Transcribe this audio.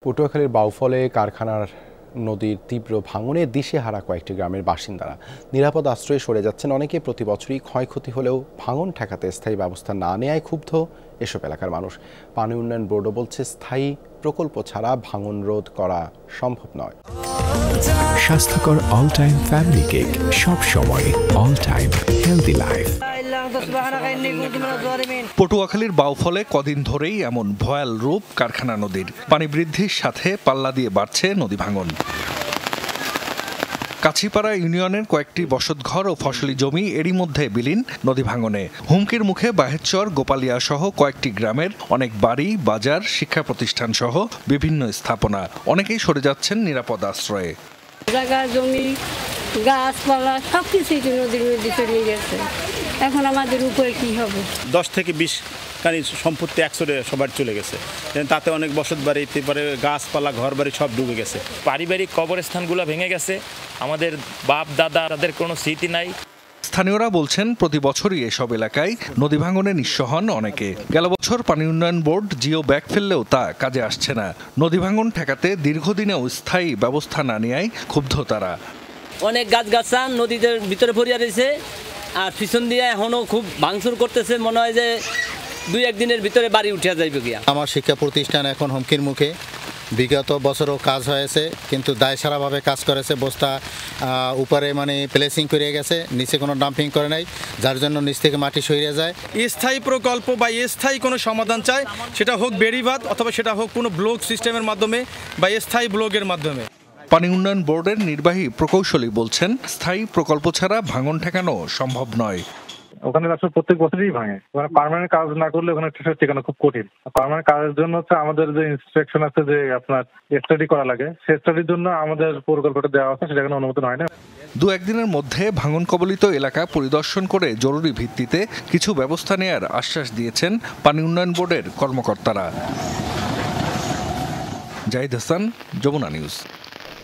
পটুয়াখালীর বাউফলে কারখানার নদীর তীব্র ভাঙনে দিশেহারা কয়েকটি গ্রামের বাসিন্দারা নিরাপদ আশ্রয়ে সরে যাচ্ছেন। অনেকে প্রতি বছরই ক্ষয়ক্ষতি হলেও ভাঙন ঠেকাতে স্থায়ী ব্যবস্থা না নেওয়ায় ক্ষুব্ধ এসব এলাকার মানুষ। পানি উন্নয়ন বোর্ডও বলছে স্থায়ী প্রকল্প ছাড়া ভাঙন রোধ করা সম্ভব নয়। স্বাস্থ্যকর অল টাইম ফ্যামিলি কেক, সব সময় অল টাইম হেলদি লাইফ। পটুয়াখালীর বাউফলে কদিন ধরেই এমন ভয়াল রূপ কারখানা নদীর। পানি বৃদ্ধির সাথে পাল্লা দিয়ে বাড়ছে নদী ভাঙন। কাছিপাড়া ইউনিয়নের কয়েকটি বসতঘর ও ফসলি জমি এরই মধ্যে বিলীন নদী ভাঙনে। হুমকির মুখে বাহেশ্বর, গোপালিয়া সহ কয়েকটি গ্রামের অনেক বাড়ি, বাজার, শিক্ষা প্রতিষ্ঠান সহ বিভিন্ন স্থাপনা। অনেকেই সরে যাচ্ছেন নিরাপদ আশ্রয়ে। জায়গা, জমি, গাছপালা সবকিছুই নদীর মধ্যে চলে গেছে। এখন আমাদের উপরে কি হবে? 10 থেকে 20 কানি সম্পত্তি একসরে সবার চলে গেছে। তাতে অনেক বসত বাড়ি, তারপরে গাছপালা, ঘর বাড়ি সব ডুবে গেছে। পারিবারিক কবরস্থানগুলো ভেঙে গেছে। আমাদের বাপ দাদা তাদের কোনো স্মৃতি নাই। স্থানীয়রা বলছেন প্রতি বছরই এসব এলাকায় নদী ভাঙনে নিঃস্ব হন অনেকে। গেল বছর পানি উন্নয়ন বোর্ড জিও ব্যাগ ফেললেও তা কাজে আসছে না। নদী ভাঙন ঠেকাতে দীর্ঘদিনেও স্থায়ী ব্যবস্থা না নেওয়ায় ক্ষুব্ধ তারা। অনেক গাছগাছা নদীদের ভিতরে ভরিয়া রয়েছে, আর পিছন দিয়ে এখনো খুব ভাঙচুর করতেছে। মনে হয় যে 2-1 দিনের ভিতরে বাড়ি উঠিয়া যাইবে গিয়া। আমার শিক্ষা প্রতিষ্ঠান এখন হুমকির মুখে। বিগত বছরও কাজ হয়েছে, কিন্তু দায়সারাভাবে কাজ করেছে। বস্তা উপরে প্লেসিং করে গেছে, নিচে কোনো ডাম্পিং করে নাই, যার জন্য নিচ থেকে মাটি সরিয়ে যায়। স্থায়ী প্রকল্প বা স্থায়ী কোনো সমাধান চাই, সেটা হোক বেড়িবাঁধ অথবা সেটা হোক কোনো ব্লক সিস্টেমের মাধ্যমে বা স্থায়ী ব্লকের মাধ্যমে। পানি উন্নয়ন বোর্ডের নির্বাহী প্রকৌশলী বলছেন স্থায়ী প্রকল্প ছাড়া ভাঙন ঠেকানো সম্ভব নয়। ওখানে আসলে প্রত্যেক বছরই ভাঙে। ওখানে পার্মানেন্ট কাজ না করলে ওখানে ঠেকানো খুব কঠিন। পার্মানেন্ট কাজের জন্য হচ্ছে আমাদের যে ইনস্ট্রাকশন আছে, যে আপনার স্টাডি করা লাগে, সেই স্টাডির জন্য আমাদের প্রকল্পটা দেওয়া আছে, সেটা কোনো অনুমোদন হয় না। 2-1 দিনের মধ্যে ভাঙন কবলিত এলাকা পরিদর্শন করে জরুরি ভিত্তিতে কিছু ব্যবস্থা নেয়ার আশ্বাস দিয়েছেন পানি উন্নয়ন বোর্ডের কর্মকর্তারা। জাহিদ হাসান, যমুনা নিউজ।